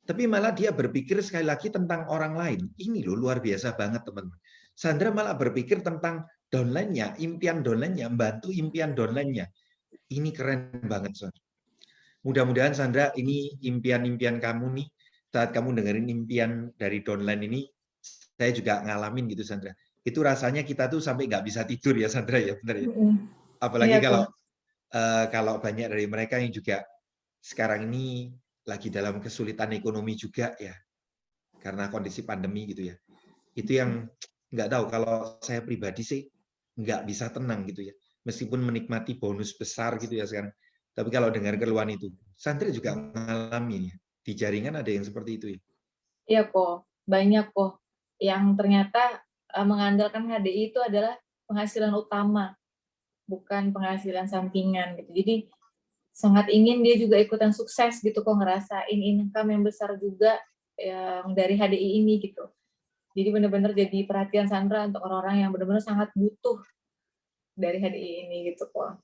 Tapi malah dia berpikir sekali lagi tentang orang lain. Ini loh luar biasa banget teman-teman. Sandra malah berpikir tentang downline-nya, impian downline-nya, membantu impian downline-nya. Ini keren banget, Sandra. Mudah-mudahan Sandra ini impian-impian kamu nih, saat kamu dengerin impian dari downline ini, saya juga ngalamin gitu Sandra. Itu rasanya kita tuh sampai nggak bisa tidur ya Sandra ya, benar ya. Iya Apalagi kok. kalau banyak dari mereka yang juga sekarang ini lagi dalam kesulitan ekonomi juga ya, karena kondisi pandemi gitu ya. Itu yang nggak tahu, kalau saya pribadi sih nggak bisa tenang gitu ya. Meskipun menikmati bonus besar gitu ya sekarang. Tapi kalau dengar keluhan itu, Sandra juga mengalami ya. Di jaringan ada yang seperti itu ya. Iya kok. Banyak kok yang ternyata mengandalkan HDI itu adalah penghasilan utama, bukan penghasilan sampingan gitu. Jadi sangat ingin dia juga ikutan sukses gitu kok, ngerasain income yang besar juga yang dari HDI ini gitu. Jadi benar-benar jadi perhatian Sandra untuk orang-orang yang benar-benar sangat butuh dari HDI ini gitu kok.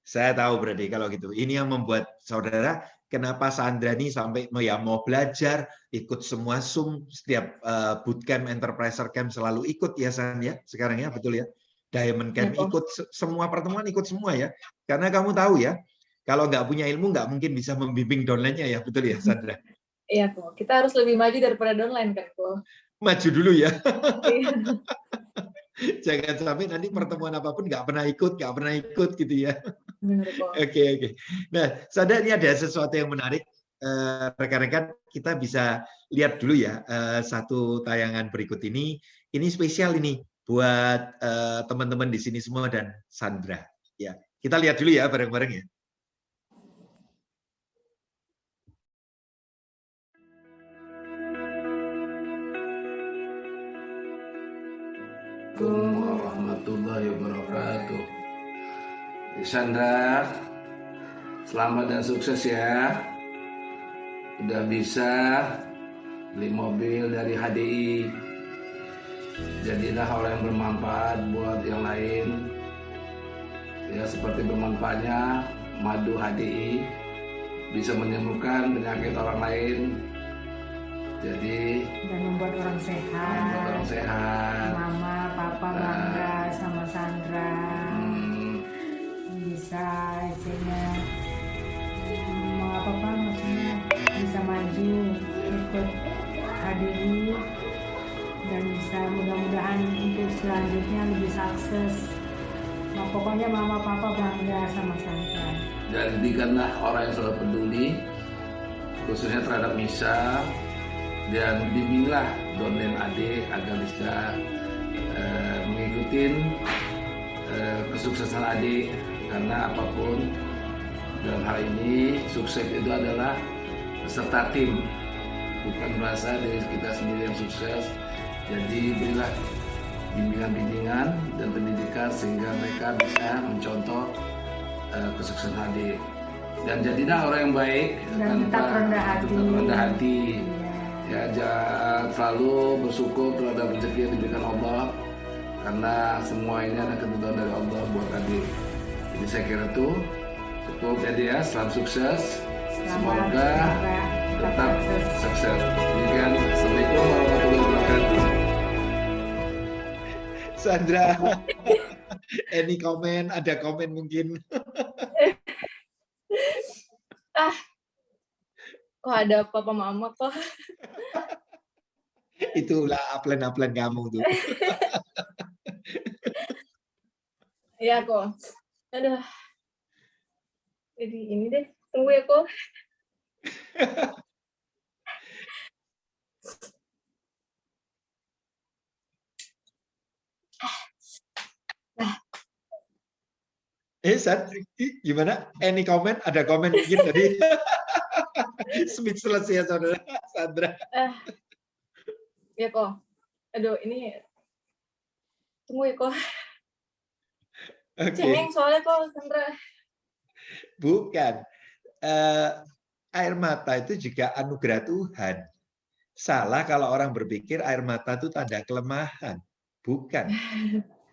Saya tahu berarti kalau gitu. Ini yang membuat saudara kenapa Sandra ini sampai ya mau belajar, ikut semua Zoom, setiap bootcamp, enterpriser camp selalu ikut ya San ya. Sekarang ya, betul ya. Diamond Ya Camp kok. ikut, semua pertemuan ikut semua ya. Karena kamu tahu ya, kalau nggak punya ilmu nggak mungkin bisa membimbing downline-nya ya, betul ya Sandra? Iya kok. Kita harus lebih maju daripada downline kan kok. Maju dulu ya. Iya. Jangan sampai nanti pertemuan apapun nggak pernah ikut gitu ya. Benar kok. Oke. Nah, Sandra ini ada sesuatu yang menarik. Rekan-rekan, kita bisa lihat dulu ya satu tayangan berikut ini. Ini spesial ini buat teman-teman di sini semua dan Sandra. Ya, kita lihat dulu ya bareng-bareng ya. Assalamualaikum warahmatullahi wabarakatuh. Sandra, selamat dan sukses ya. udah bisa beli mobil dari HDI. Jadilah orang yang bermanfaat buat yang lain. Ya seperti bermanfaatnya madu HDI bisa menyembuhkan penyakit orang lain. Jadi dan membuat orang sehat. Mama, papa bangga sama Sandra. Bisa istilahnya apa maksudnya bisa maju ikut HDI dan bisa mudah-mudahan untuk selanjutnya lebih sukses. Nah, pokoknya mama papa bangga sama Sandra. Jadikanlah orang yang selalu peduli khususnya terhadap Misa, dan bimbinglah Don dan Ade agar bisa mengikuti kesuksesan Ade, karena apapun dalam hal ini sukses itu adalah beserta tim, bukan merasa diri kita sendiri yang sukses. Jadi berilah bimbingan-bimbingan dan pendidikan sehingga mereka bisa mencontoh kesuksesan Ade, dan jadilah orang yang baik dan tetap rendah hati. Ya, jangan selalu bersyukur terhadap rezeki yang diberikan Allah, karena semua ini ada ketentuan dari Allah buat Ade. Jadi saya kira itu cukup ya, selamat sukses. Semoga tetap sukses. Demikian, Assalamualaikum warahmatullahi wabarakatuh. Sandra, any comment? Ada komen mungkin? Kok ada papa mama kok? Itulah upline kamu tuh. Ya kok. Aduh. Jadi ini deh, tunggu ya kok. San, gimana? Any comment? Ada komen mungkin tadi? Speechless ya saudara Sandra. Ya kok. Aduh ini tunggu ya kok. Cengeng soalnya kok Sandra. Bukan. Air mata itu juga anugerah Tuhan. Salah kalau orang berpikir air mata itu tanda kelemahan. Bukan.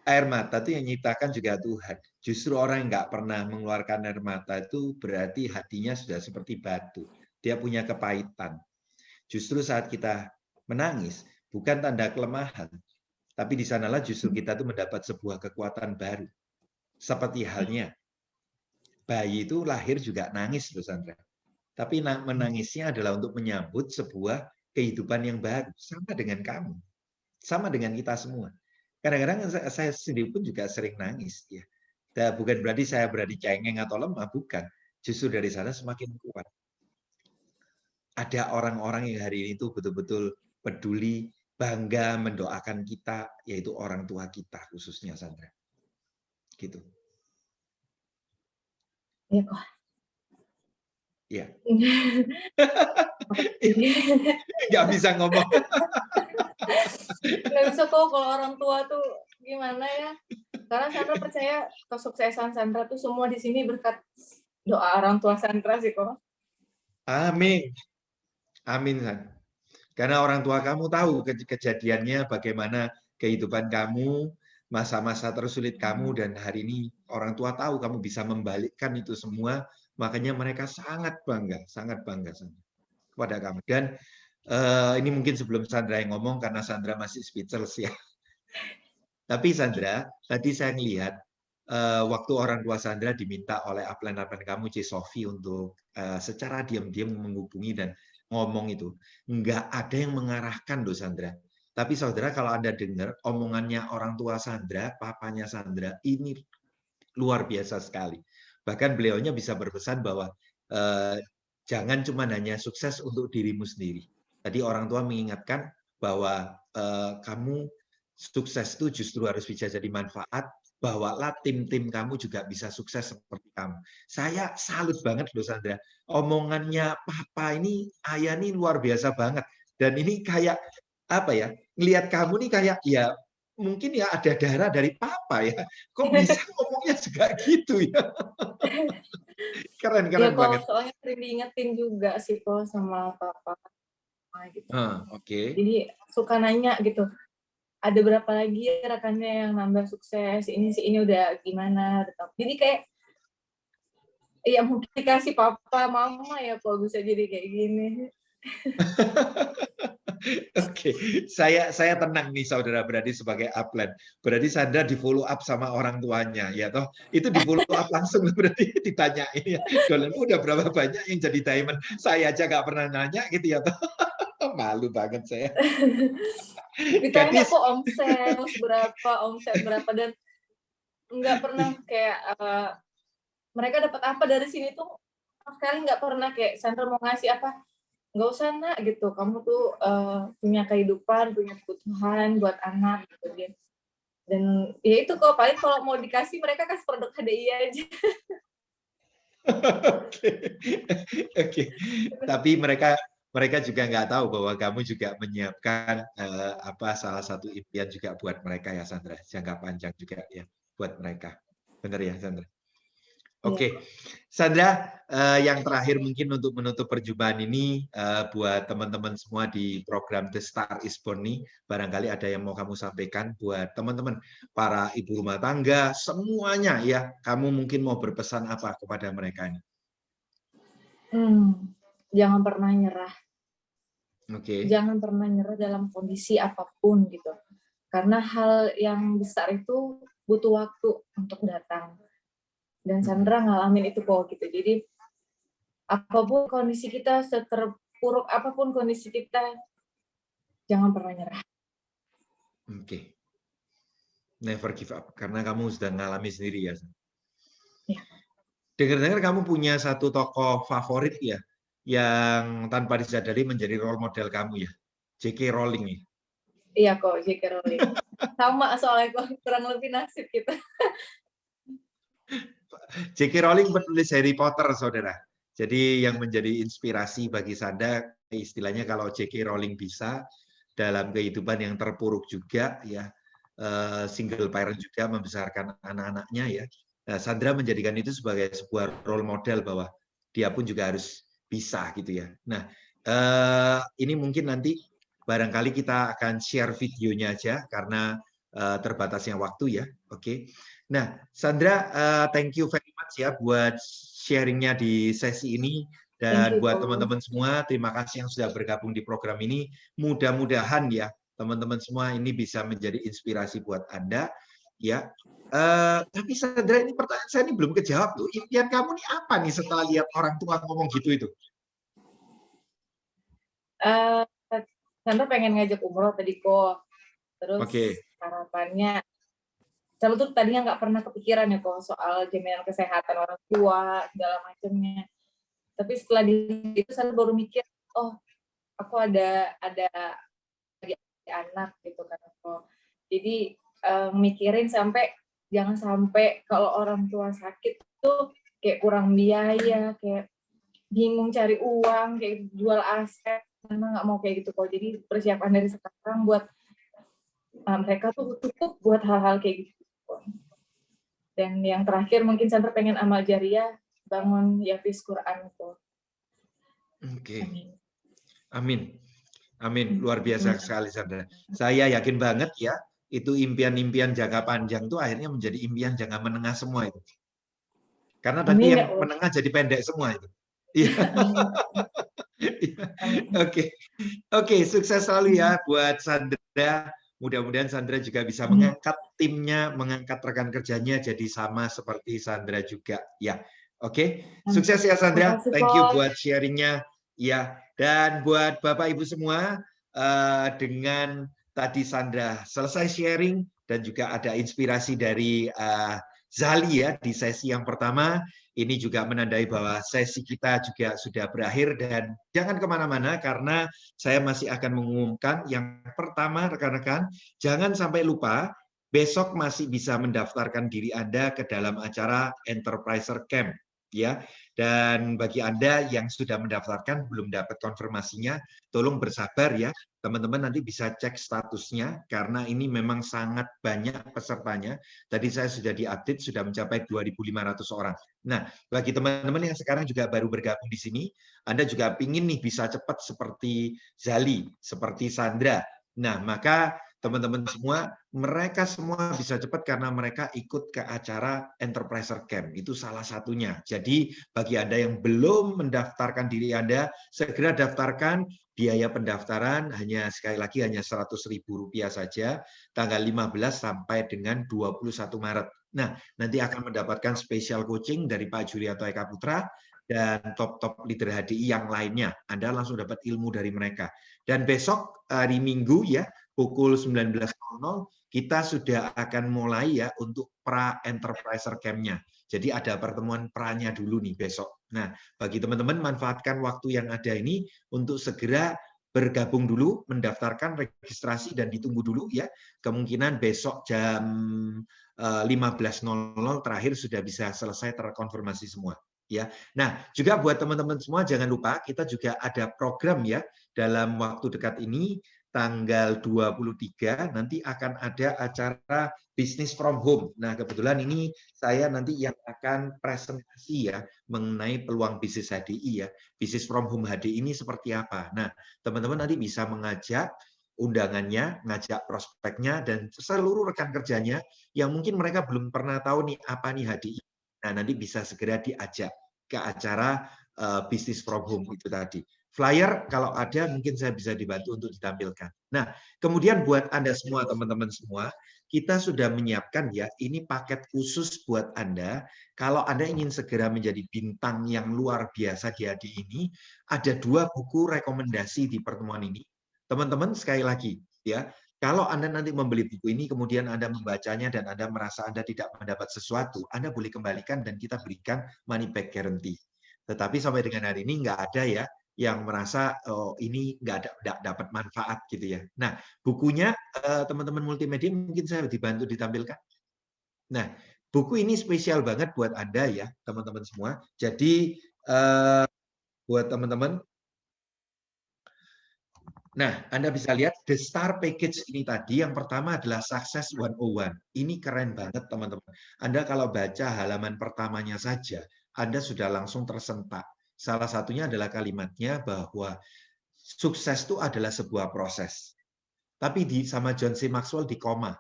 Air mata itu yang nyiptakan juga Tuhan. Justru orang yang nggak pernah mengeluarkan air mata itu berarti hatinya sudah seperti batu. Dia punya kepahitan. Justru saat kita menangis, bukan tanda kelemahan. Tapi di sanalah justru kita tuh mendapat sebuah kekuatan baru. Seperti halnya, bayi itu lahir juga nangis, loh Sandra. Tapi menangisnya adalah untuk menyambut sebuah kehidupan yang baru. Sama dengan kamu. Sama dengan kita semua. Kadang-kadang saya sendiri pun juga sering nangis. Ya. Bukan berarti saya berani cengeng atau lemah, bukan. Justru dari sana semakin kuat. Ada orang-orang yang hari ini tuh betul-betul peduli, bangga mendoakan kita, yaitu orang tua kita khususnya, Sandra. Gitu. Iya kok. Iya. Nggak bisa ngomong. Nggak bisa kok kalau orang tua tuh gimana ya. Karena Sandra percaya kesuksesan Sandra tuh semua di sini berkat doa orang tua Sandra sih kok. Amin. Amin, San. Karena orang tua kamu tahu kejadiannya bagaimana kehidupan kamu, masa-masa tersulit kamu, dan hari ini orang tua tahu kamu bisa membalikkan itu semua, makanya mereka sangat bangga Sandra, kepada kamu. Dan ini mungkin sebelum Sandra yang ngomong karena Sandra masih speechless ya. Tapi Sandra, tadi saya melihat waktu orang tua Sandra diminta oleh upline kamu, C. Sophie, untuk secara diam-diam menghubungi dan ngomong itu, nggak ada yang mengarahkan loh Sandra. Tapi saudara, kalau Anda dengar omongannya orang tua Sandra, papanya Sandra, ini luar biasa sekali. Bahkan beliaunya bisa berpesan bahwa jangan cuma hanya sukses untuk dirimu sendiri. Tadi orang tua mengingatkan bahwa kamu sukses itu justru harus bisa jadi manfaat, bawalah tim-tim kamu juga bisa sukses seperti kamu. Saya salut banget loh Sandra. Omongannya papa ini, ayah ini luar biasa banget. Dan ini kayak apa ya? Ngelihat kamu nih kayak ya mungkin ya ada darah dari papa ya. Kok bisa ngomongnya juga gitu ya? Keren Ya banget. kok soalnya sering diingetin juga sih kok sama papa gitu. Oke. Jadi suka nanya gitu, ada berapa lagi ya rekannya yang nambah sukses, ini udah gimana gitu. Jadi kayak ya mungkin dikasih papa mama ya kok bisa jadi kayak gini. Oke, saya tenang nih saudara, berarti sebagai upline. Berarti Sandra di follow up sama orang tuanya, ya toh? Itu di follow up langsung berarti ditanyain ya. Dolan udah berapa banyak yang jadi diamond? Saya aja nggak pernah nanya gitu ya toh. Malu banget saya. Ditanya Gadis. kok omset berapa dan nggak pernah kayak mereka dapat apa dari sini tuh sekali nggak pernah kayak Sandra mau ngasih apa, nggak usah nak gitu, kamu tuh punya kehidupan, punya kebutuhan buat anak gitu dia. Dan ya itu kok paling kalau mau dikasih mereka kasih produk HDI aja. Oke. Tapi mereka juga nggak tahu bahwa kamu juga menyiapkan salah satu impian juga buat mereka ya Sandra, jangka panjang juga ya buat mereka. Benar ya Sandra? Oke, Sandra, yang terakhir mungkin untuk menutup perjumpaan ini buat teman-teman semua di program The Star Is Born nih, barangkali ada yang mau kamu sampaikan buat teman-teman, para ibu rumah tangga, semuanya ya, kamu mungkin mau berpesan apa kepada mereka ini? Jangan pernah nyerah. Oke. Jangan pernah nyerah dalam kondisi apapun gitu. Karena hal yang besar itu butuh waktu untuk datang. Dan Sandra ngalamin itu kok gitu. Jadi apapun kondisi kita, seterpuruk apapun kondisi kita, jangan pernah nyerah. Oke. Never give up, karena kamu sudah ngalami sendiri ya. Ya. Dengar-dengar kamu punya satu tokoh favorit ya, yang tanpa disadari menjadi role model kamu ya, J.K. Rowling ya. Iya kok, J.K. Rowling. Sama soalnya kok, kurang lebih nasib kita. J.K. Rowling penulis Harry Potter, saudara. Jadi yang menjadi inspirasi bagi Sandra, istilahnya kalau J.K. Rowling bisa dalam kehidupan yang terpuruk juga, ya single parent juga membesarkan anak-anaknya, ya. Nah, Sandra menjadikan itu sebagai sebuah role model bahwa dia pun juga harus bisa gitu ya. Nah, ini mungkin nanti barangkali kita akan share videonya aja karena terbatasnya waktu ya. Oke. Nah, Sandra, thank you very much ya buat sharingnya di sesi ini, dan buat teman-teman semua, terima kasih yang sudah bergabung di program ini. Mudah-mudahan ya teman-teman semua ini bisa menjadi inspirasi buat Anda ya. Tapi Sandra, ini pertanyaan saya ini belum kejawab tuh. Impian kamu nih apa nih setelah lihat orang tua ngomong gitu itu? Sandra pengen ngajak umroh tadi kok. Terus harapannya, saya tuh tadinya nggak pernah kepikiran ya kok soal jaminan kesehatan orang tua segala macamnya. Tapi setelah itu saya baru mikir, oh aku ada anak gitu kan kok. Jadi mikirin jangan sampai kalau orang tua sakit tuh kayak kurang biaya, kayak bingung cari uang, kayak jual aset. Karena nggak mau kayak gitu kok. Jadi persiapan dari sekarang buat mereka tuh cukup buat hal-hal kayak gitu. Dan yang terakhir mungkin Sandra pengen amal jariah bangun Yafiz Quran kok. Oke. Amin. Amin. Luar biasa sekali Sandra. Saya yakin banget ya, itu impian-impian jangka panjang tuh akhirnya menjadi impian jangka menengah semua itu. Karena tadi yang menengah jadi pendek semua itu. Oke, sukses selalu ya buat Sandra. Mudah-mudahan Sandra juga bisa mengangkat timnya, mengangkat rekan kerjanya jadi sama seperti Sandra juga. Ya, oke. Sukses ya Sandra. Thank you buat sharingnya. Ya, dan buat Bapak Ibu semua, dengan tadi Sandra selesai sharing dan juga ada inspirasi dari Zali ya di sesi yang pertama. Ini juga menandai bahwa sesi kita juga sudah berakhir, dan jangan kemana-mana karena saya masih akan mengumumkan yang pertama rekan-rekan, jangan sampai lupa besok masih bisa mendaftarkan diri Anda ke dalam acara Enterpriser Camp ya. Dan bagi Anda yang sudah mendaftarkan belum dapat konfirmasinya, tolong bersabar ya. Teman-teman nanti bisa cek statusnya karena ini memang sangat banyak pesertanya. Tadi saya sudah diupdate sudah mencapai 2.500 orang. Nah, bagi teman-teman yang sekarang juga baru bergabung di sini, Anda juga ingin nih bisa cepat seperti Zali, seperti Sandra. Nah, maka teman-teman semua, mereka semua bisa cepat karena mereka ikut ke acara Enterpriser Camp. Itu salah satunya. Jadi bagi Anda yang belum mendaftarkan diri Anda, segera daftarkan. Biaya pendaftaran hanya sekali lagi hanya Rp100.000 saja, tanggal 15 sampai dengan 21 Maret. Nah, nanti akan mendapatkan special coaching dari Pak Julianto Eka Putra dan top-top leader HDI yang lainnya. Anda langsung dapat ilmu dari mereka. Dan besok hari Minggu ya, pukul 19.00 kita sudah akan mulai ya untuk pra-enterpriser camp-nya. Jadi ada pertemuan pra-nya dulu nih besok. Nah, bagi teman-teman manfaatkan waktu yang ada ini untuk segera bergabung dulu, mendaftarkan registrasi dan ditunggu dulu ya. Kemungkinan besok jam 15.00 terakhir sudah bisa selesai terkonfirmasi semua. Ya, nah juga buat teman-teman semua jangan lupa kita juga ada program ya dalam waktu dekat ini tanggal 23 nanti akan ada acara Business from Home. Nah kebetulan ini saya nanti yang akan presentasi ya mengenai peluang bisnis HDI ya. Business from Home HDI ini seperti apa? Nah teman-teman nanti bisa mengajak undangannya, ngajak prospeknya dan seluruh rekan kerjanya yang mungkin mereka belum pernah tahu nih apa nih HDI. Nah, nanti bisa segera diajak ke acara Business from Home itu tadi. Flyer kalau ada mungkin saya bisa dibantu untuk ditampilkan. Nah, kemudian buat Anda semua, teman-teman semua, kita sudah menyiapkan ya, ini paket khusus buat Anda. Kalau Anda ingin segera menjadi bintang yang luar biasa di HDI ini, ada 2 buku rekomendasi di pertemuan ini. Teman-teman, sekali lagi, ya, kalau Anda nanti membeli buku ini, kemudian Anda membacanya dan Anda merasa Anda tidak mendapat sesuatu, Anda boleh kembalikan dan kita berikan money back guarantee. Tetapi sampai dengan hari ini nggak ada ya yang merasa oh, ini nggak dapat manfaat gitu ya. Nah, bukunya teman-teman multimedia mungkin saya dibantu ditampilkan. Nah, buku ini spesial banget buat Anda ya, teman-teman semua. Jadi buat teman-teman. Nah, Anda bisa lihat The Star Package ini tadi, yang pertama adalah Success 101. Ini keren banget, teman-teman. Anda kalau baca halaman pertamanya saja, Anda sudah langsung tersentak. Salah satunya adalah kalimatnya bahwa sukses itu adalah sebuah proses. Tapi sama John C. Maxwell di koma.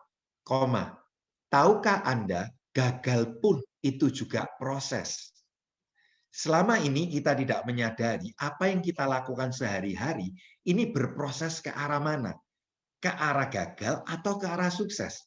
Tahukah Anda, gagal pun itu juga proses. Selama ini kita tidak menyadari apa yang kita lakukan sehari-hari ini berproses ke arah mana? Ke arah gagal atau ke arah sukses?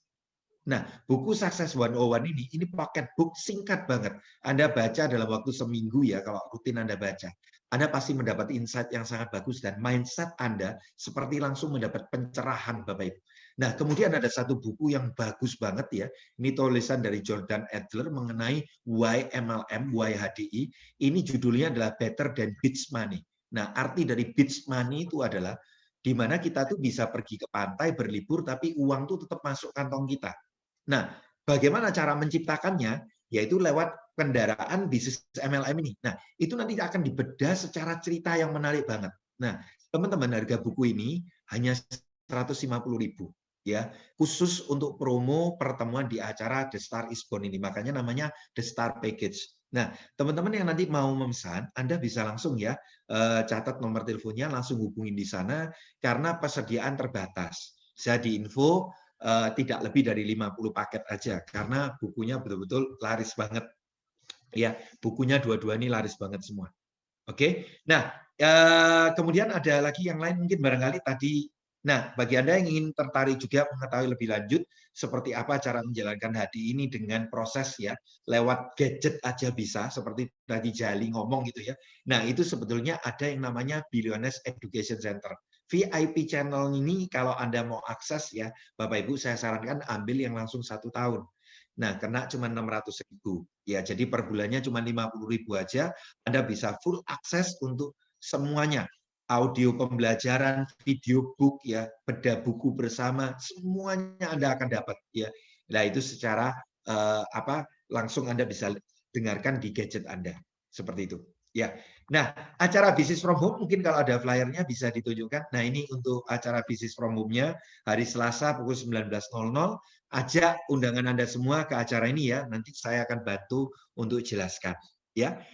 Nah, buku Success 101 ini paket book singkat banget. Anda baca dalam waktu seminggu ya, kalau rutin Anda baca. Anda pasti mendapat insight yang sangat bagus dan mindset Anda seperti langsung mendapat pencerahan Bapak Ibu. Nah, kemudian ada satu buku yang bagus banget ya. Ini tulisan dari Jordan Adler mengenai Why MLM, Why HDI. Ini judulnya adalah Better Than Beach Money. Nah, arti dari beach money itu adalah di mana kita tuh bisa pergi ke pantai berlibur tapi uang tuh tetap masuk kantong kita. Nah, bagaimana cara menciptakannya? Yaitu lewat kendaraan bisnis MLM ini. Nah, itu nanti akan dibedah secara cerita yang menarik banget. Nah, teman-teman, harga buku ini hanya 150.000 ya, khusus untuk promo pertemuan di acara The Star is Born ini. Makanya namanya The Star Package. Nah, teman-teman yang nanti mau memesan, Anda bisa langsung ya catat nomor teleponnya, langsung hubungin di sana karena persediaan terbatas. Saya diinfo tidak lebih dari 50 paket aja karena bukunya betul-betul laris banget. Ya, bukunya dua-dua ini laris banget semua. Oke. Nah, kemudian ada lagi yang lain mungkin barangkali tadi. Nah, bagi Anda yang ingin tertarik juga mengetahui lebih lanjut seperti apa cara menjalankan HDI ini dengan proses ya, lewat gadget aja bisa, seperti tadi Jali ngomong gitu ya. Nah, itu sebetulnya ada yang namanya Billionaires Education Center. VIP channel ini kalau Anda mau akses ya, Bapak Ibu saya sarankan ambil yang langsung 1 tahun. Nah, kena cuma 600.000. Ya, jadi per bulannya cuma 50.000 aja, Anda bisa full akses untuk semuanya. Audio pembelajaran, video book ya, bedah buku bersama, semuanya Anda akan dapat ya. Nah, itu secara langsung Anda bisa dengarkan di gadget Anda. Seperti itu. Ya. Nah, acara Business from Home mungkin kalau ada flyernya bisa ditunjukkan. Nah, ini untuk acara Business from Home-nya hari Selasa pukul 19.00. Ajak undangan Anda semua ke acara ini ya. Nanti saya akan bantu untuk jelaskan. Ya.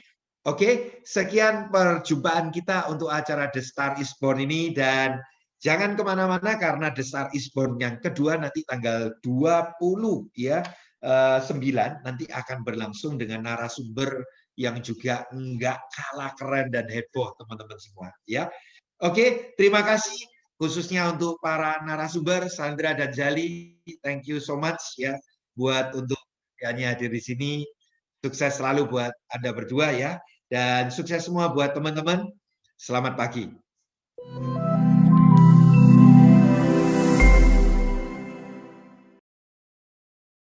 Oke, sekian perjumpaan kita untuk acara The Star is Born ini, dan jangan kemana-mana karena The Star is Born yang kedua nanti tanggal 20 ya 9 nanti akan berlangsung dengan narasumber yang juga nggak kalah keren dan heboh teman-teman semua ya. Oke, terima kasih khususnya untuk para narasumber Sandra dan Jali. Thank you so much ya buat untuk yang hadir di sini. Sukses selalu buat Anda berdua ya. Dan sukses semua buat teman-teman. Selamat pagi.